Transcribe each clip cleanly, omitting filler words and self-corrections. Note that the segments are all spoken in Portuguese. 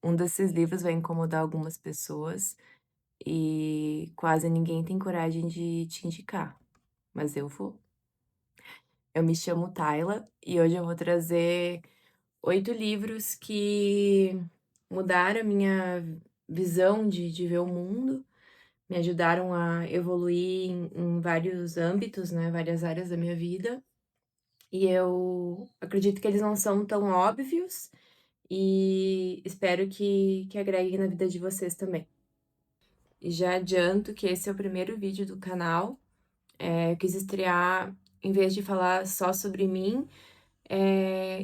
Um desses livros vai incomodar algumas pessoas e quase ninguém tem coragem de te indicar, mas eu vou. Eu me chamo Tayla e hoje eu vou trazer 8 livros que mudaram a minha visão de ver o mundo, me ajudaram a evoluir em vários âmbitos, né, várias áreas da minha vida. E eu acredito que eles não são tão óbvios e espero que agreguem na vida de vocês também. E já adianto que esse é o primeiro vídeo do canal. Eu quis estrear, em vez de falar só sobre mim,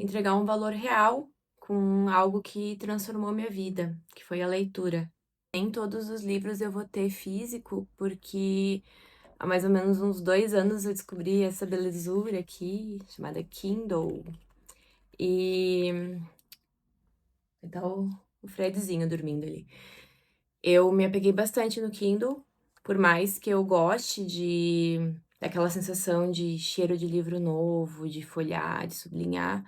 entregar um valor real com algo que transformou minha vida, que foi a leitura. Nem todos os livros eu vou ter físico, porque há mais ou menos uns 2 anos eu descobri essa belezura aqui, chamada Kindle. E tá o Fredzinho dormindo ali. Eu me apeguei bastante no Kindle, por mais que eu goste daquela sensação de cheiro de livro novo, de folhear, de sublinhar.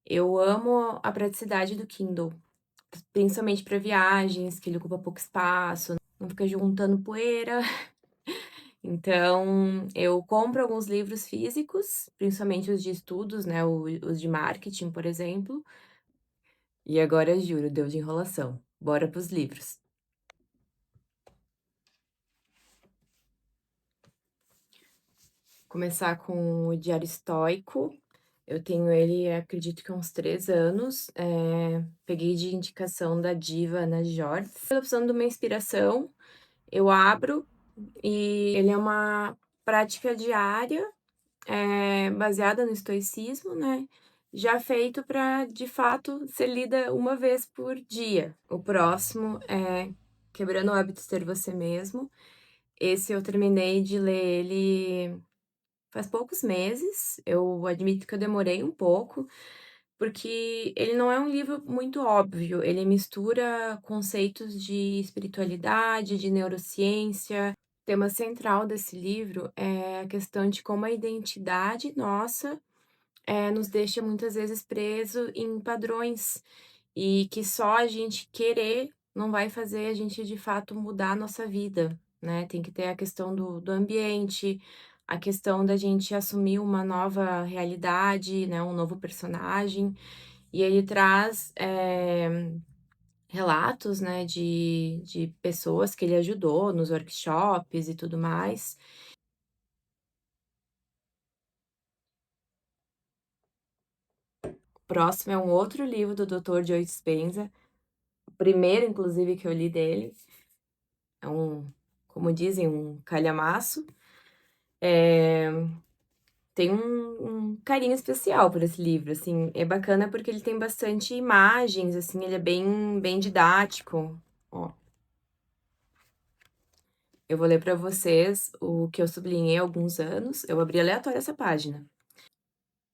Eu amo a praticidade do Kindle, principalmente para viagens, que ele ocupa pouco espaço, não fica juntando poeira. Então, eu compro alguns livros físicos, principalmente os de estudos, né, os de marketing, por exemplo. E agora juro, deu de enrolação. Bora para os livros. Começar com o Diário Estoico. Eu tenho ele, acredito que há uns 3 anos. Peguei de indicação da diva Ana Jorge. Tô precisando de uma inspiração, eu abro e ele é uma prática diária, baseada no estoicismo, né, já feito para, de fato, ser lida uma vez por dia. O próximo é Quebrando o Hábito de Ser Você Mesmo. Esse eu terminei de ler ele faz poucos meses, eu admito que eu demorei um pouco, porque ele não é um livro muito óbvio, ele mistura conceitos de espiritualidade, de neurociência. O tema central desse livro é a questão de como a identidade nossa, nos deixa muitas vezes preso em padrões, e que só a gente querer não vai fazer a gente de fato mudar a nossa vida, né. Tem que ter a questão do ambiente, a questão da gente assumir uma nova realidade, né, um novo personagem. E ele traz, relatos, né, de pessoas que ele ajudou nos workshops e tudo mais. O próximo é um outro livro do Dr. Joe Dispenza, o primeiro inclusive que eu li dele. É como dizem, um calhamaço. Eh, Tem um carinho especial por esse livro, assim, é bacana porque ele tem bastante imagens, assim, ele é bem didático. Ó, eu vou ler para vocês o que eu sublinhei há alguns anos, eu abri aleatório essa página.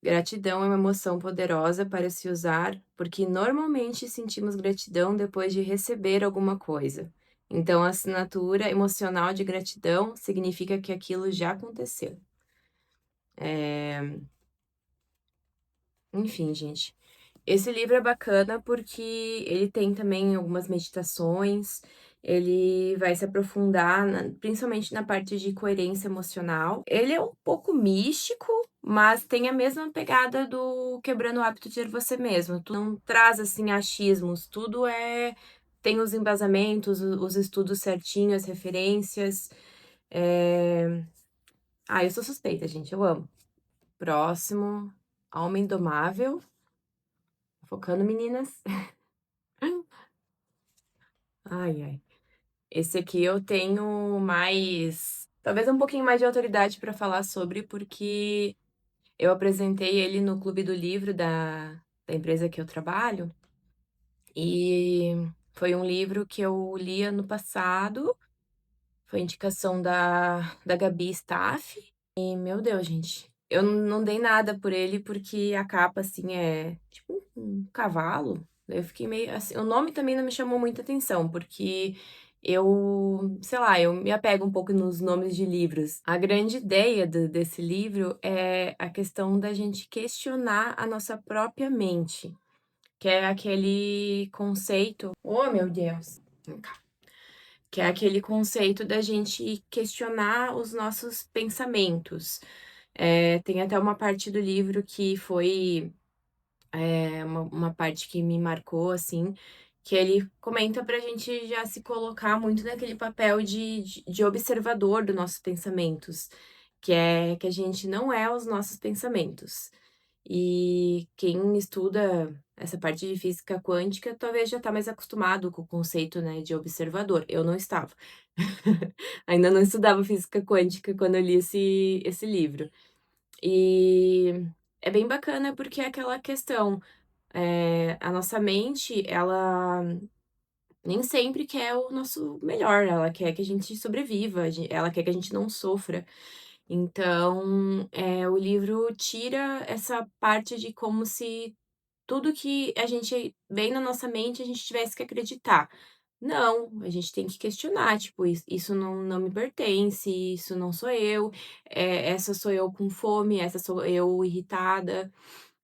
Gratidão é uma emoção poderosa para se usar, porque normalmente sentimos gratidão depois de receber alguma coisa. Então, a assinatura emocional de gratidão significa que aquilo já aconteceu. Enfim, gente. Esse livro é bacana porque ele tem também algumas meditações, ele vai se aprofundar principalmente na parte de coerência emocional. Ele é um pouco místico, mas tem a mesma pegada do Quebrando o Hábito de Ser Você Mesmo. Tu não traz, assim, achismos, tudo tem os embasamentos, os estudos certinhos, as referências. Eh... eu sou suspeita, gente, eu amo. Próximo, Alma Indomável. Focando, meninas. Ai, ai. Esse aqui eu tenho mais, talvez um pouquinho mais de autoridade para falar sobre, porque eu apresentei ele no clube do livro da empresa que eu trabalho, e foi um livro que eu li ano passado, foi indicação da Gabi Staff, e meu Deus, gente, eu não dei nada por ele, porque a capa, assim, é tipo um cavalo. Eu fiquei meio assim, o nome também não me chamou muita atenção, porque eu, sei lá, eu me apego um pouco nos nomes de livros. A grande ideia desse livro é a questão da gente questionar a nossa própria mente. que é aquele conceito oh, meu Deus! Vem cá. Que é aquele conceito da gente questionar os nossos pensamentos. Tem até uma parte do livro que foi, uma parte que me marcou, assim, que ele comenta pra gente já se colocar muito naquele papel de observador dos nossos pensamentos, que é que a gente não é os nossos pensamentos. E quem estuda essa parte de física quântica talvez já está mais acostumado com o conceito, né, de observador. Eu não estava. Ainda não estudava física quântica quando eu li esse livro. E é bem bacana porque é aquela questão, a nossa mente, ela nem sempre quer o nosso melhor, ela quer que a gente sobreviva, ela quer que a gente não sofra. Então, o livro tira essa parte de como se tudo que a gente vem na nossa mente, a gente tivesse que acreditar. Não, a gente tem que questionar, tipo, isso não me pertence, isso não sou eu, essa sou eu com fome, essa sou eu irritada.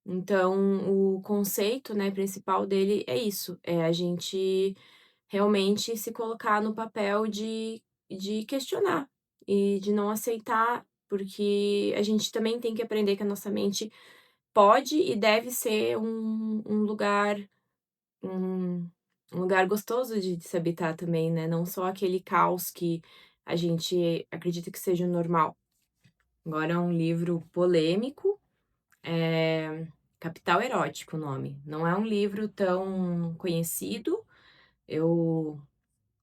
Então, o conceito, né, principal dele é isso, é a gente realmente se colocar no papel de questionar e de não aceitar, porque a gente também tem que aprender que a nossa mente pode e deve ser um lugar um um lugar gostoso de se habitar também, né, não só aquele caos que a gente acredita que seja o normal. Agora é um livro polêmico, Capital Erótico o nome. Não é um livro tão conhecido, eu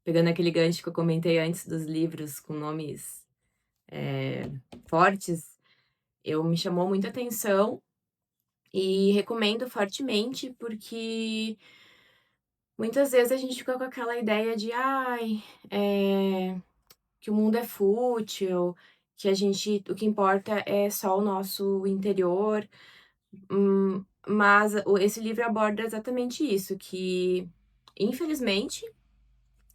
pegando aquele gancho que eu comentei antes dos livros com nomes, fortes, eu me chamou muita atenção e recomendo fortemente, porque muitas vezes a gente fica com aquela ideia de: "Ai, que o mundo é fútil, que a gente o que importa é só o nosso interior", mas esse livro aborda exatamente isso, que infelizmente,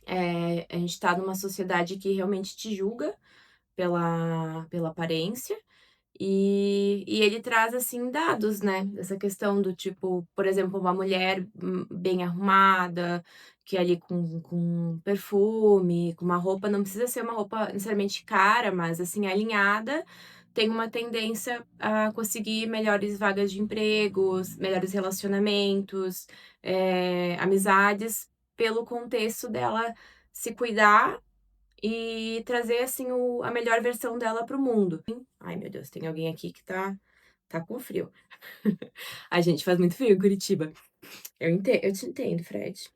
a gente está numa sociedade que realmente te julga pela aparência, e ele traz, assim, dados, né, essa questão do tipo, por exemplo, uma mulher, bem arrumada, que ali com perfume, com uma roupa não precisa ser uma roupa necessariamente cara, mas, assim, alinhada, tem uma tendência a conseguir melhores vagas de empregos, melhores relacionamentos, amizades, pelo contexto dela se cuidar e trazer, assim, a melhor versão dela para o mundo. Ai, meu Deus, tem alguém aqui que tá com frio. A gente, faz muito frio em Curitiba. Eu te entendo, Fred.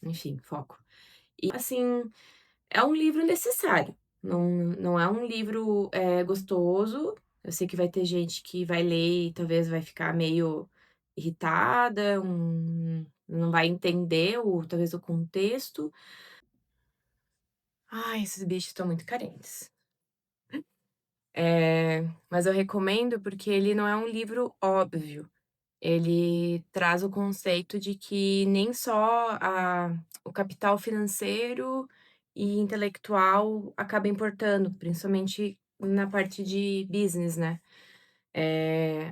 Enfim, foco. E, assim, é um livro necessário, não é um livro, gostoso. Eu sei que vai ter gente que vai ler e talvez vai ficar meio irritada, não vai entender talvez o contexto. Ai, esses bichos estão muito carentes. Mas eu recomendo porque ele não é um livro óbvio. Ele traz o conceito de que nem só o capital financeiro e intelectual acaba importando, principalmente na parte de business, né.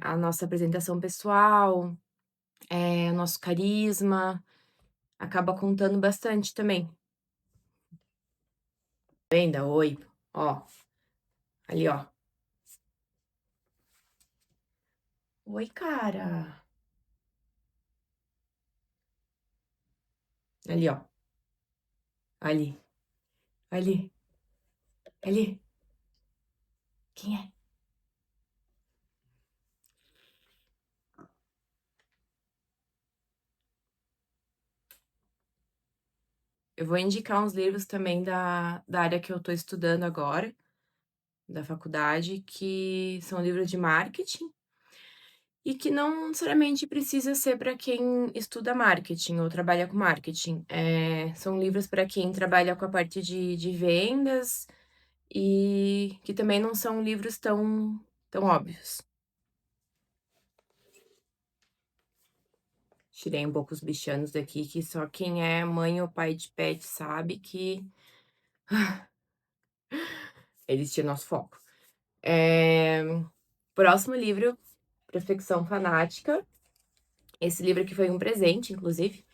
A nossa apresentação pessoal, o nosso carisma, acaba contando bastante também. Venda, oi, ó, ali ó. Oi, cara. Ali ó, ali, ali, ali. Quem é? Eu vou indicar uns livros também da área que eu estou estudando agora, da faculdade, que são livros de marketing e que não necessariamente precisa ser para quem estuda marketing ou trabalha com marketing. São livros para quem trabalha com a parte de vendas e que também não são livros tão óbvios. Tirei um pouco os bichanos daqui, que só quem é mãe ou pai de pet sabe que eles tiram nosso foco. Eh, Próximo livro, Prospecção Fanática, Esse livro aqui foi um presente, inclusive.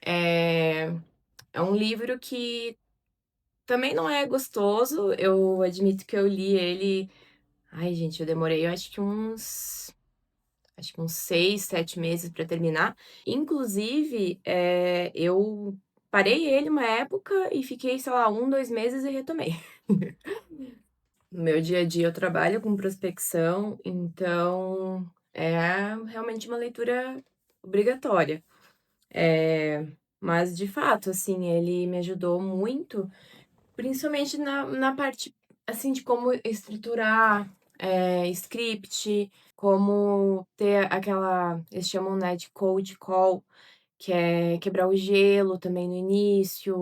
É, é um livro que também não é gostoso. Eu admito que eu li ele. Ai, gente, eu demorei, eu acho que uns 6, 7 meses para terminar. Inclusive, eu parei ele uma época e fiquei, sei lá, 1, 2 meses e retomei. No meu dia a dia eu trabalho com prospecção, então é realmente uma leitura obrigatória. Mas de fato, assim, ele me ajudou muito, principalmente na parte, assim, de como estruturar, script, como ter aquela eles chamam, né, de cold call, que é quebrar o gelo também no início,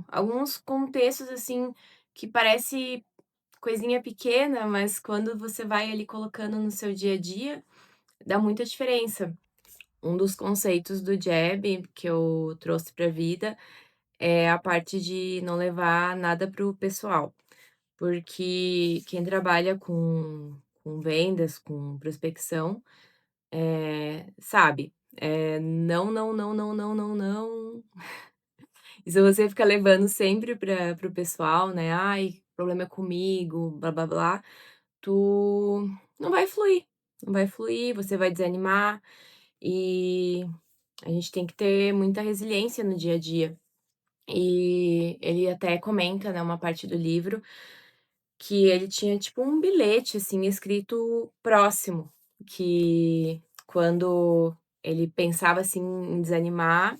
alguns contextos, assim, que parece coisinha pequena, mas quando você vai ali colocando no seu dia a dia, dá muita diferença. Um dos conceitos do Jab que eu trouxe para a vida é a parte de não levar nada para o pessoal, porque quem trabalha com vendas, com prospecção, sabe, não, não, não, não, não, não, não. E se você ficar levando sempre para o pessoal, né, "Ai, o problema é comigo, blá blá blá", tu não vai fluir, não vai fluir, você vai desanimar, e a gente tem que ter muita resiliência no dia a dia. E ele até comenta, né, uma parte do livro, que ele tinha tipo um bilhete, assim, escrito próximo, que quando ele pensava, assim, em desanimar,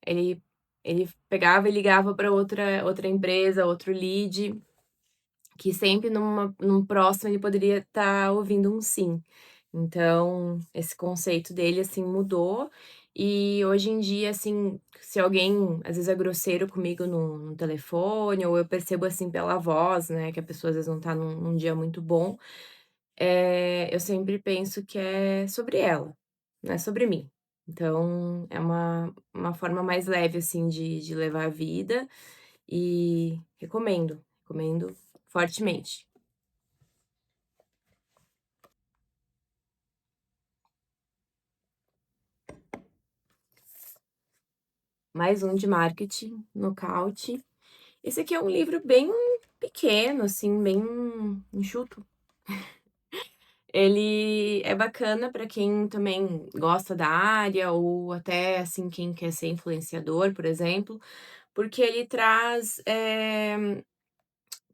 ele ele pegava e ligava para outra empresa, outro lead, que sempre num próximo ele poderia estar ouvindo um sim. Então, esse conceito dele, assim, mudou, e hoje em dia, assim, se alguém às vezes é grosseiro comigo no telefone, ou eu percebo, assim, pela voz, né, que a pessoa às vezes não tá num dia muito bom, eu sempre penso que é sobre ela, não é sobre mim. Então, é uma forma mais leve, assim, de levar a vida, e recomendo fortemente. Mais um de marketing, Nocaute. Esse aqui é um livro bem pequeno, assim, bem enxuto. Ele é bacana para quem também gosta da área ou até, assim, quem quer ser influenciador, por exemplo, porque ele traz,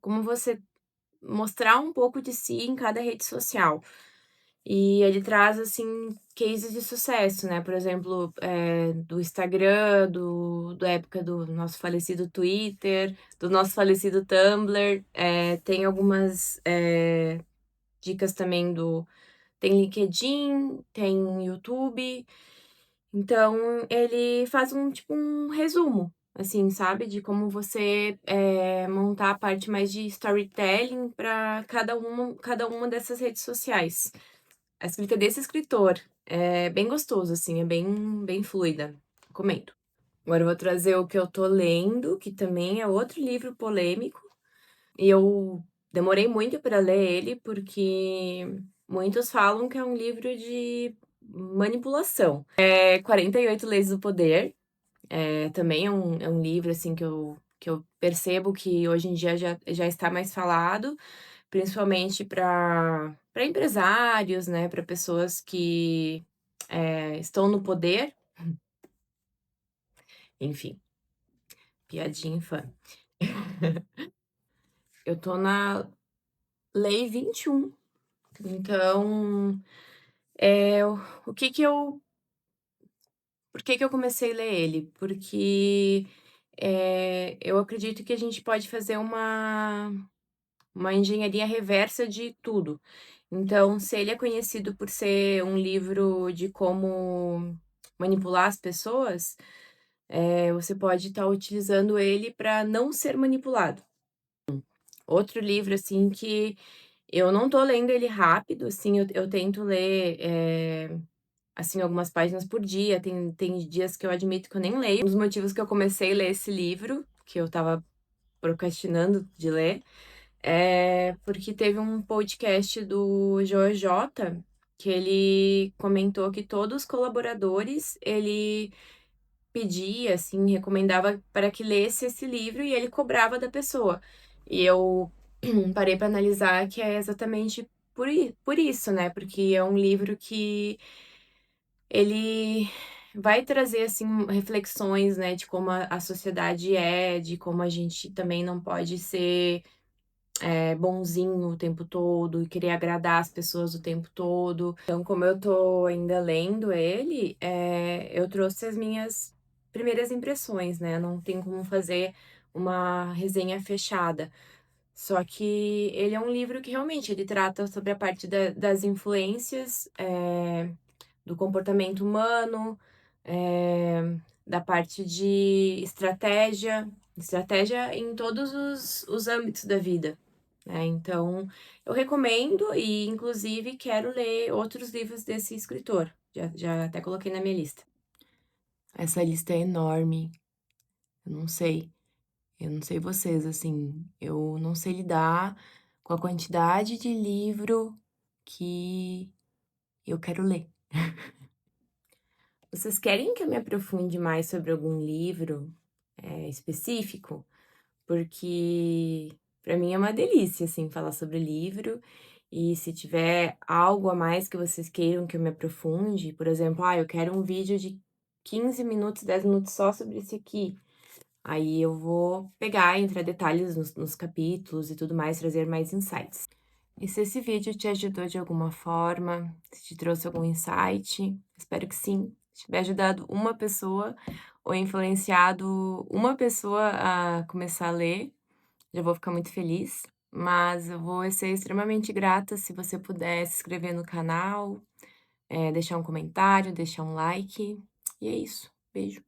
como você mostrar um pouco de si em cada rede social. E ele traz, assim, cases de sucesso, né, por exemplo, do Instagram, da época do nosso falecido Twitter, do nosso falecido Tumblr, tem algumas, dicas também tem LinkedIn, tem YouTube, então ele faz tipo, um resumo, assim, sabe, de como você, montar a parte mais de storytelling para cada uma dessas redes sociais. A escrita desse escritor é bem gostoso, assim, é bem fluida. Recomendo. Agora eu vou trazer o que eu tô lendo, que também é outro livro polêmico, e eu demorei muito para ler ele, porque muitos falam que é um livro de manipulação. É 48 Leis do Poder, também é um livro, assim, que eu percebo que hoje em dia já está mais falado, principalmente para empresários, né, para pessoas que, estão no poder, enfim, piadinha infame. Eu tô na lei 21, então, o que que eu por que que eu comecei a ler ele? Porque, eu acredito que a gente pode fazer uma engenharia reversa de tudo. Então, se ele é conhecido por ser um livro de como manipular as pessoas, você pode estar utilizando ele para não ser manipulado. Outro livro, assim, que eu não tô lendo ele rápido, assim, eu tento ler, assim, algumas páginas por dia, tem dias que eu admito que eu nem leio. Um dos motivos que eu comecei a ler esse livro, que eu estava procrastinando de ler, porque teve um podcast do Joel J, que ele comentou que todos os colaboradores, ele pedia, assim, recomendava para que lesse esse livro e ele cobrava da pessoa. E eu parei para analisar que é exatamente por isso, né, porque é um livro que ele vai trazer, assim, reflexões, né, de como a sociedade é, de como a gente também não pode ser, bonzinho o tempo todo e querer agradar as pessoas o tempo todo. Então, como eu tô ainda lendo ele, eu trouxe as minhas primeiras impressões, né, não tem como fazer uma resenha fechada. Só que ele é um livro que realmente ele trata sobre a parte das influências, do comportamento humano, da parte de estratégia em todos os âmbitos da vida, né. Então, eu recomendo e inclusive quero ler outros livros desse escritor, já até coloquei na minha lista. Essa lista é enorme, eu não sei. Eu não sei vocês, assim, eu não sei lidar com a quantidade de livro que eu quero ler. Vocês querem que eu me aprofunde mais sobre algum livro, específico? Porque para mim é uma delícia, assim, falar sobre livro, e se tiver algo a mais que vocês queiram que eu me aprofunde, por exemplo, eu quero um vídeo de 15 minutos, 10 minutos só sobre esse aqui. Aí eu vou pegar, entrar detalhes nos capítulos e tudo mais, trazer mais insights. E se esse vídeo te ajudou de alguma forma, se te trouxe algum insight, espero que sim. Se tiver ajudado uma pessoa ou influenciado uma pessoa a começar a ler, já vou ficar muito feliz. Mas eu vou ser extremamente grata se você puder se inscrever no canal, deixar um comentário, deixar um like. E é isso. Beijo.